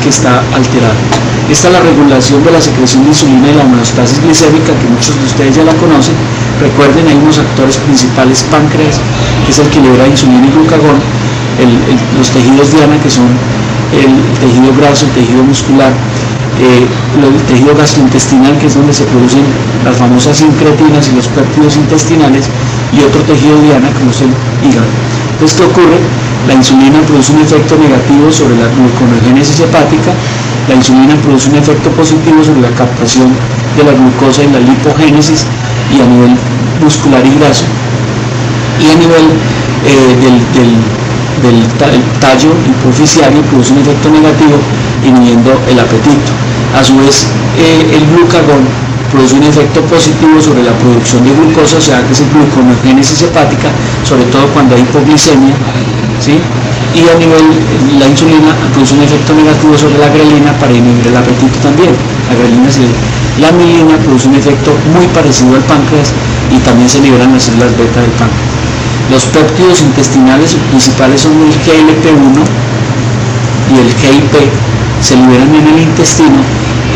que está alterado. Esta es la regulación de la secreción de insulina y la homeostasis glicémica, que muchos de ustedes ya la conocen. Recuerden, hay unos actores principales: páncreas, que es el que libera insulina y glucagón, los tejidos diana, que son el tejido graso, el tejido muscular, el tejido gastrointestinal, que es donde se producen las famosas incretinas y los péptidos intestinales, y otro tejido diana, como es el hígado. Entonces, ¿qué ocurre? La insulina produce un efecto negativo sobre la gluconeogénesis hepática, la insulina produce un efecto positivo sobre la captación de la glucosa en la lipogénesis y a nivel muscular y graso, y a nivel del tallo hipoficiario produce un efecto negativo inhibiendo el apetito. A su vez, el glucagón produce un efecto positivo sobre la producción de glucosa, o sea que es gluconeogénesis hepática, sobre todo cuando hay hipoglicemia, ¿sí? Y a nivel, la insulina produce un efecto negativo sobre la grelina para inhibir el apetito también. La mielina produce un efecto muy parecido al páncreas y también se liberan las células beta del páncreas. Los péptidos intestinales principales son el GLP-1 y el GIP, se liberan en el intestino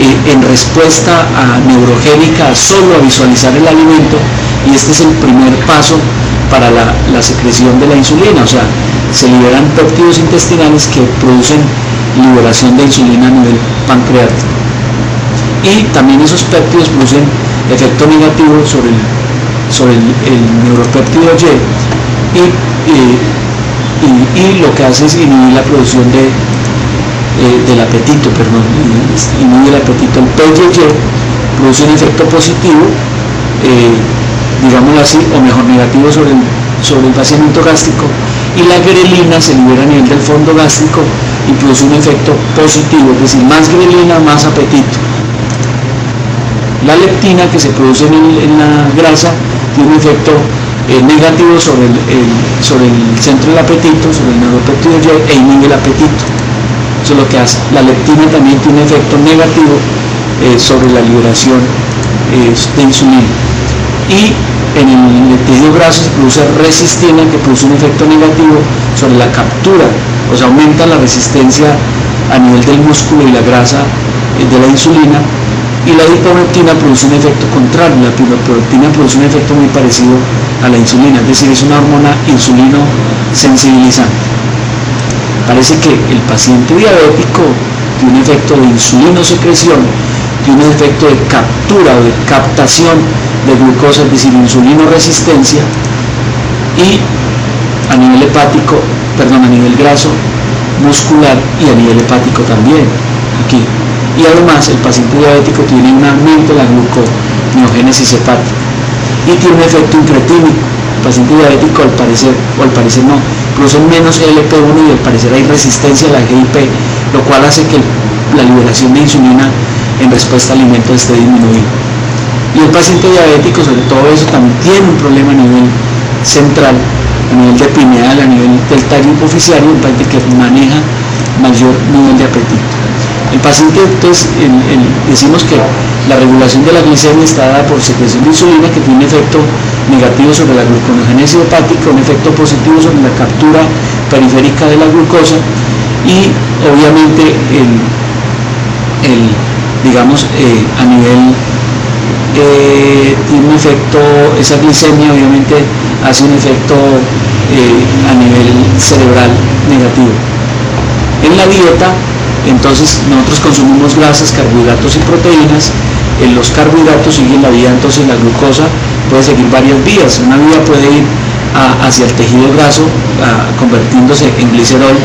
en respuesta neurogénica solo a visualizar el alimento, y este es el primer paso para la secreción de la insulina, o sea, se liberan péptidos intestinales que producen liberación de insulina a nivel pancreático. Y también esos péptidos producen efecto negativo sobre el neuropéptido Y, y lo que hace es inhibir la producción del apetito, inhibe el apetito. El PYY produce un efecto positivo, digámoslo así, o mejor negativo sobre el vaciamiento gástrico, y la grelina se libera a nivel del fondo gástrico y produce un efecto positivo, es decir, más grelina, más apetito. La leptina, que se produce en la grasa, tiene un efecto negativo sobre el centro del apetito, sobre el neuropéptido Y, e inhibe el apetito. Eso es lo que hace. La leptina también tiene un efecto negativo sobre la liberación de insulina. Y en el tejido graso se produce resistina, que produce un efecto negativo sobre la captura, o sea, aumenta la resistencia a nivel del músculo y la grasa de la insulina. Y la hipoprolactina produce un efecto contrario. La piroprolactina produce un efecto muy parecido a la insulina, es decir, es una hormona insulino sensibilizante. Parece que el paciente diabético tiene un efecto de insulinosecreción, tiene un efecto de captura o de captación de glucosa, es decir, insulinoresistencia, y a nivel hepático, a nivel graso, muscular y a nivel hepático también, aquí. Y además el paciente diabético tiene un aumento de la gluconeogénesis hepática y tiene un efecto incretínico. El paciente diabético al parecer no, produce menos GLP-1 y al parecer hay resistencia a la GIP, lo cual hace que la liberación de insulina en respuesta al alimento esté disminuida. Y el paciente diabético, sobre todo eso, también tiene un problema a nivel central, a nivel de pineal, a nivel del tallo hipoficiario, un paciente que maneja mayor nivel de apetito. El paciente, entonces, decimos que la regulación de la glicemia está dada por secreción de insulina, que tiene un efecto negativo sobre la gluconeogénesis hepática, un efecto positivo sobre la captura periférica de la glucosa, y obviamente a nivel tiene un efecto, esa glicemia obviamente hace un efecto a nivel cerebral negativo. En la dieta, entonces, nosotros consumimos grasas, carbohidratos y proteínas. En los carbohidratos siguen la vía, entonces la glucosa puede seguir varias vías. Una vía puede ir hacia el tejido graso, convirtiéndose en glicerol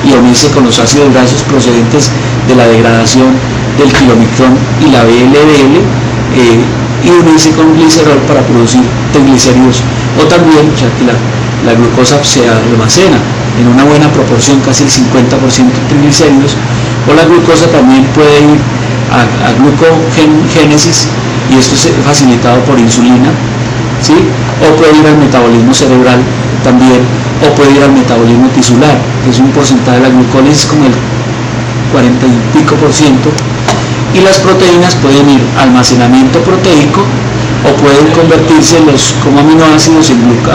y unirse con los ácidos grasos procedentes de la degradación del kilomicrón y la VLDL, y unirse con glicerol para producir triglicéridos, o también, ya que la glucosa se almacena en una buena proporción, casi el 50% de triglicéridos, o la glucosa también puede ir a glucogénesis, y esto es facilitado por insulina, ¿sí? O puede ir al metabolismo cerebral también, o puede ir al metabolismo tisular, que es un porcentaje de la glucólisis como el 40 y pico %, y las proteínas pueden ir a almacenamiento proteico, o pueden convertirse como aminoácidos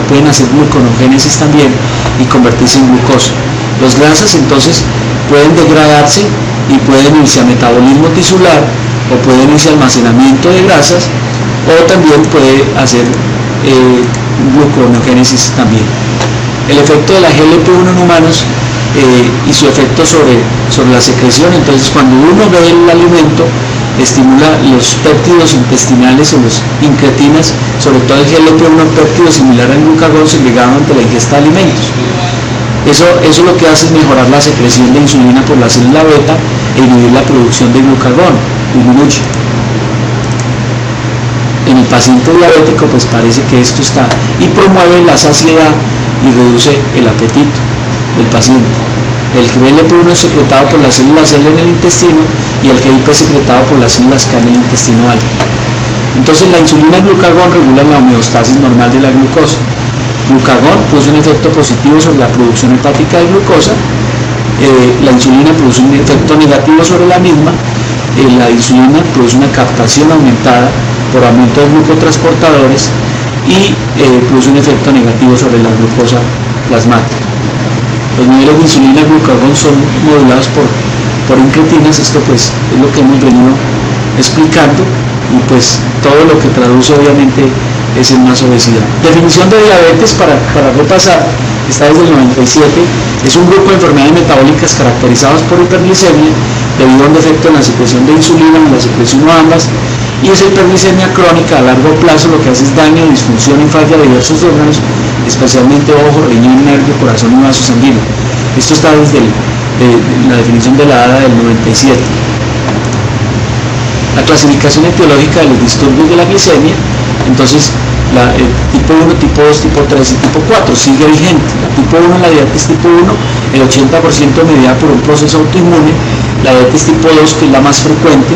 pueden hacer gluconeogénesis también y convertirse en glucosa. Los grasas entonces pueden degradarse y pueden irse a metabolismo tisular o pueden irse a almacenamiento de grasas, o también puede hacer gluconeogénesis también. El efecto de la GLP-1 en humanos y su efecto sobre la secreción. Entonces, cuando uno ve el alimento, estimula los péptidos intestinales o los incretinas, sobre todo el GLP-1, péptido similar al glucagón segregado ante la ingesta de alimentos. Eso lo que hace es mejorar la secreción de insulina por la célula beta e inhibir la producción de glucagón, disminuye. En el paciente diabético pues parece que esto está, y promueve la saciedad y reduce el apetito del paciente. El GLP-1 es secretado por las células L en el intestino y el GIP es secretado por las células K en el intestino alto. Entonces la insulina y glucagón regulan la homeostasis normal de la glucosa. Glucagón produce un efecto positivo sobre la producción hepática de glucosa, la insulina produce un efecto negativo sobre la misma, la insulina produce una captación aumentada por aumento de glucotransportadores y produce un efecto negativo sobre la glucosa plasmática. Los niveles de insulina y glucagón son modulados por incretinas. Esto pues es lo que hemos venido explicando, y pues todo lo que traduce obviamente es en más obesidad. Definición de diabetes, para repasar, está desde el 97, es un grupo de enfermedades metabólicas caracterizadas por hiperglicemia debido a un defecto en la secreción de insulina o en la secreción o ambas, y esa hiperglicemia crónica a largo plazo lo que hace es daño, disfunción y falla de diversos órganos, especialmente ojo, riñón, nervio, corazón y vaso sanguíneo. Esto está desde la definición de la ADA del 97. La clasificación etiológica de los disturbios de la glicemia, entonces tipo 1, tipo 2, tipo 3 y tipo 4 sigue vigente. La tipo 1, la diabetes tipo 1, el 80% mediada por un proceso autoinmune. La diabetes tipo 2, que es la más frecuente,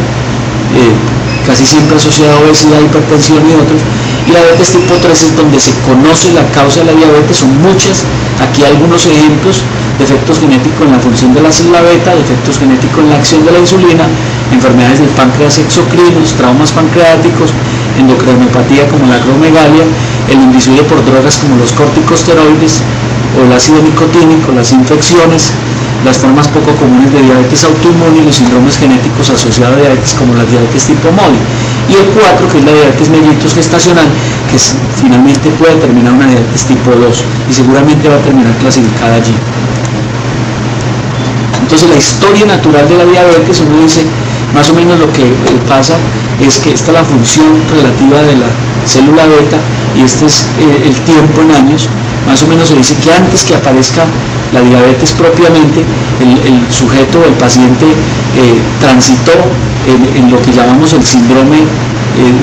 casi siempre asociada a obesidad, hipertensión y otros. Y la diabetes tipo 3 es donde se conoce la causa de la diabetes, son muchas. Aquí algunos ejemplos: defectos genéticos en la función de la célula beta, defectos genéticos en la acción de la insulina, enfermedades del páncreas exocrinos, traumas pancreáticos, endocrinopatía como la acromegalia, el invisible por drogas como los corticosteroides o el ácido nicotínico, las infecciones, las formas poco comunes de diabetes autoinmune y los síndromes genéticos asociados a diabetes como la diabetes tipo MODY. Y el 4, que es la diabetes mellitus gestacional, que finalmente puede terminar una diabetes tipo 2 y seguramente va a terminar clasificada allí. Entonces la historia natural de la diabetes, uno dice más o menos lo que pasa es que esta es la función relativa de la célula beta y este es el tiempo en años. Más o menos se dice que antes que aparezca la diabetes propiamente, el sujeto, el paciente, transitó en lo que llamamos el síndrome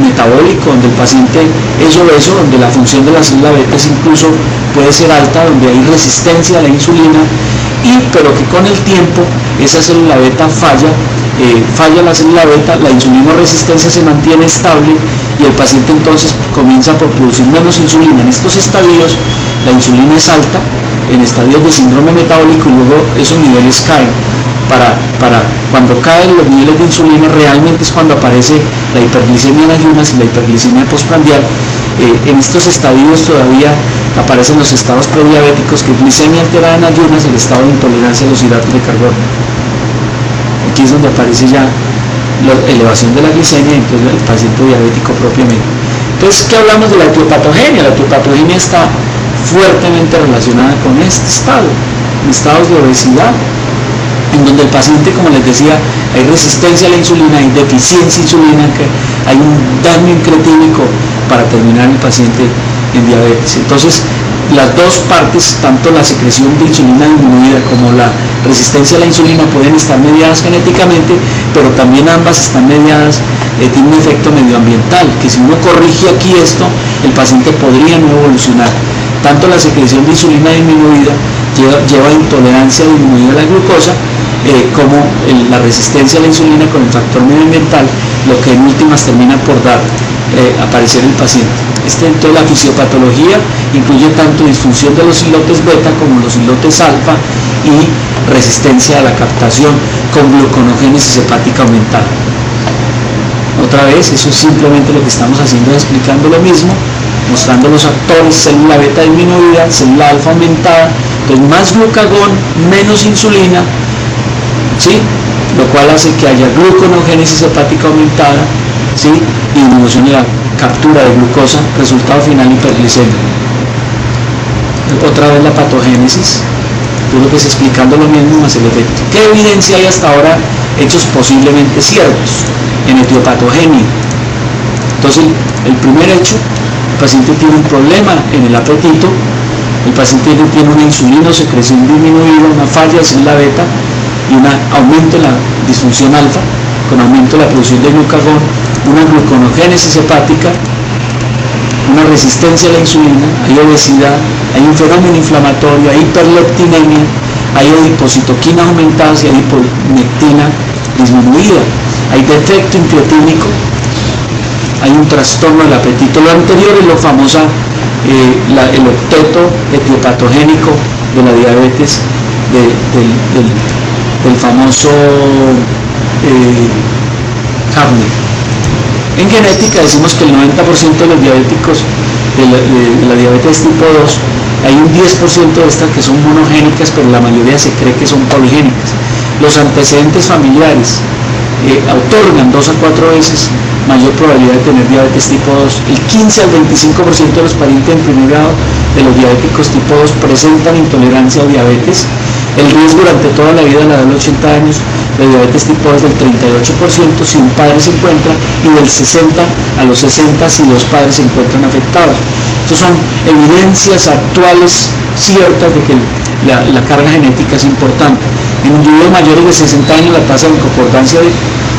metabólico, donde el paciente es obeso, donde la función de la célula beta incluso puede ser alta, donde hay resistencia a la insulina, pero que con el tiempo esa célula beta falla la célula beta, la insulina resistencia se mantiene estable y el paciente entonces comienza por producir menos insulina. En estos estadios la insulina es alta, en estadios de síndrome metabólico, y luego esos niveles caen. Para cuando caen los niveles de insulina, realmente es cuando aparece la hiperglicemia en ayunas y la hiperglicemia postprandial. En estos estadios todavía aparecen los estados prediabéticos, que es glicemia alterada en ayunas, el estado de intolerancia a los hidratos de carbono. Aquí es donde aparece ya la elevación de la glicemia, entonces el paciente diabético propiamente. Entonces, ¿qué hablamos de la etiopatogenia? La etiopatogenia está fuertemente relacionada con este estado, estados de obesidad, en donde el paciente, como les decía, hay resistencia a la insulina, hay deficiencia insulínica, hay un daño incretínico para terminar el paciente en diabetes. Entonces, las dos partes, tanto la secreción de insulina disminuida como la resistencia a la insulina, pueden estar mediadas genéticamente, pero también ambas están mediadas, tienen un efecto medioambiental, que si uno corrige aquí esto, el paciente podría no evolucionar. Tanto la secreción de insulina disminuida lleva a intolerancia disminuida a la glucosa, como la resistencia a la insulina con el factor medioambiental, lo que en últimas termina por dar aparecer el paciente. Entonces la fisiopatología incluye tanto disfunción de los islotes beta como los islotes alfa y resistencia a la captación con gluconeogénesis hepática aumentada. Otra vez, eso es simplemente lo que estamos haciendo, explicando lo mismo, mostrando los actores: célula beta disminuida, célula alfa aumentada, entonces más glucagón, menos insulina, ¿sí? lo cual hace que haya gluconogénesis hepática aumentada, ¿sí? Y disminución de la captura de glucosa, resultado final hiperglicemia. Otra vez la patogénesis, yo creo que es explicando lo mismo más el efecto. ¿Qué evidencia hay hasta ahora? Hechos posiblemente ciertos en etiopatogenia. Entonces, el primer hecho, el paciente tiene un problema en el apetito, el paciente tiene una insulina o secreción disminuida, una falla en la beta y un aumento en la disfunción alfa, con aumento de la producción de glucagón, una gluconogénesis hepática, una resistencia a la insulina, hay obesidad, hay un fenómeno inflamatorio, hay hiperleptinemia, hay adipocitoquinas aumentadas y adiponectina disminuida, hay defecto incretínico, hay un trastorno del apetito. Lo anterior es lo famosa, el octeto etiopatogénico de la diabetes, del famoso Carner. En genética decimos que el 90% de los diabéticos de la diabetes tipo 2, hay un 10% de estas que son monogénicas, pero la mayoría se cree que son poligénicas. Los antecedentes familiares otorgan 2 a 4 veces mayor probabilidad de tener diabetes tipo 2. El 15 al 25% de los parientes en primer grado de los diabéticos tipo 2 presentan intolerancia o diabetes. El riesgo durante toda la vida, a la edad de los 80 años, de diabetes tipo 2 es del 38% si un padre se encuentra, y del 60 a los 60 si los padres se encuentran afectados. Estas son evidencias actuales ciertas de que la carga genética es importante. En individuos mayores de 60 años la tasa de concordancia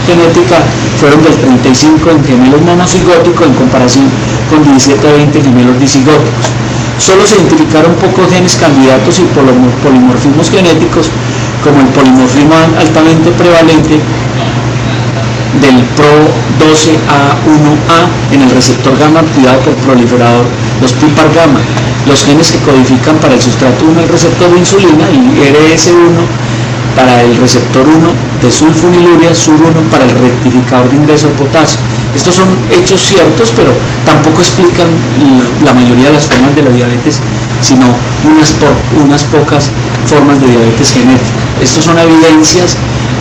genética fueron del 35 en gemelos monocigóticos en comparación con 17 a 20 gemelos disigóticos. Solo se identificaron pocos genes candidatos y polimorfismos genéticos, como el polimorfismo altamente prevalente del PRO12A1A en el receptor gamma activado por proliferador, los PIPAR gamma, los genes que codifican para el sustrato 1 el receptor de insulina, y RS1 para el receptor 1 de sulfonilurea, SUR1 para el rectificador de ingreso de potasio. Estos son hechos ciertos, pero tampoco explican la mayoría de las formas de la diabetes, sino unas pocas formas de diabetes genética. Estos son evidencias.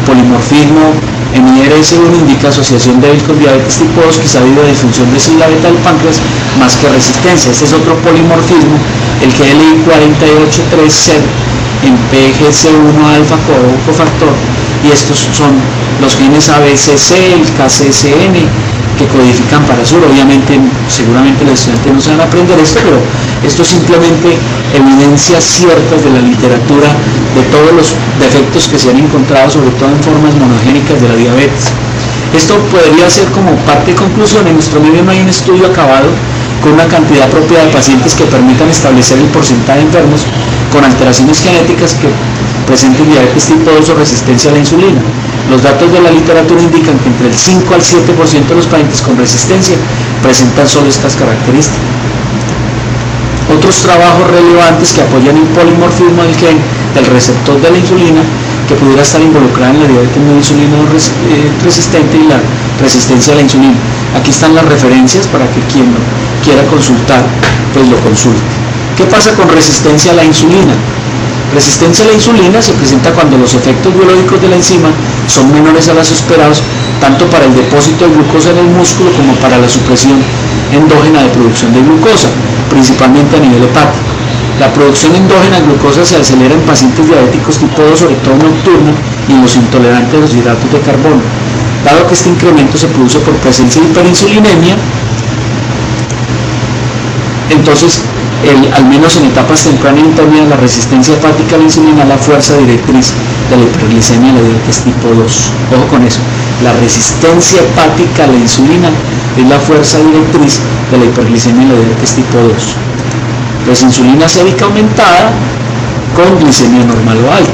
Polimorfismo en IRS1 indica asociación débil con diabetes tipo 2, quizá debido a disfunción de célula beta del páncreas más que resistencia. Este es otro polimorfismo, el GLI48-3 en PGC1 alfa cofactor, y estos son los genes ABCC, el KCSN, que codifican para SUR. Obviamente, seguramente los estudiantes no saben aprender esto, pero esto es simplemente evidencias ciertas de la literatura de todos los defectos que se han encontrado, sobre todo en formas monogénicas de la diabetes. Esto podría ser como parte de conclusión. En nuestro medio no hay un estudio acabado con una cantidad propia de pacientes que permitan establecer el porcentaje de enfermos con alteraciones genéticas que presenten diabetes tipo 2 o resistencia a la insulina. Los datos de la literatura indican que entre el 5 al 7% de los pacientes con resistencia presentan solo estas características. Otros trabajos relevantes que apoyan el polimorfismo del gen del receptor de la insulina, que pudiera estar involucrada en la diabetes no insulino resistente y la resistencia a la insulina. Aquí están las referencias para que quien lo quiera consultar, pues lo consulte. ¿Qué pasa con resistencia a la insulina? Resistencia a la insulina se presenta cuando los efectos biológicos de la enzima son menores a los esperados, tanto para el depósito de glucosa en el músculo como para la supresión endógena de producción de glucosa, principalmente a nivel hepático. La producción endógena de glucosa se acelera en pacientes diabéticos tipo 2, sobre todo nocturno, y en los intolerantes a los hidratos de carbono. Dado que este incremento se produce por presencia de hiperinsulinemia, entonces, al menos en etapas tempranas y intermedias, la resistencia hepática a la insulina es la fuerza directriz de la hiperglicemia y la diabetes tipo 2. Ojo con eso, la resistencia hepática a la insulina es la fuerza directriz de la hiperglicemia y la diabetes tipo 2. Pues insulina sérica aumentada con glicemia normal o alta.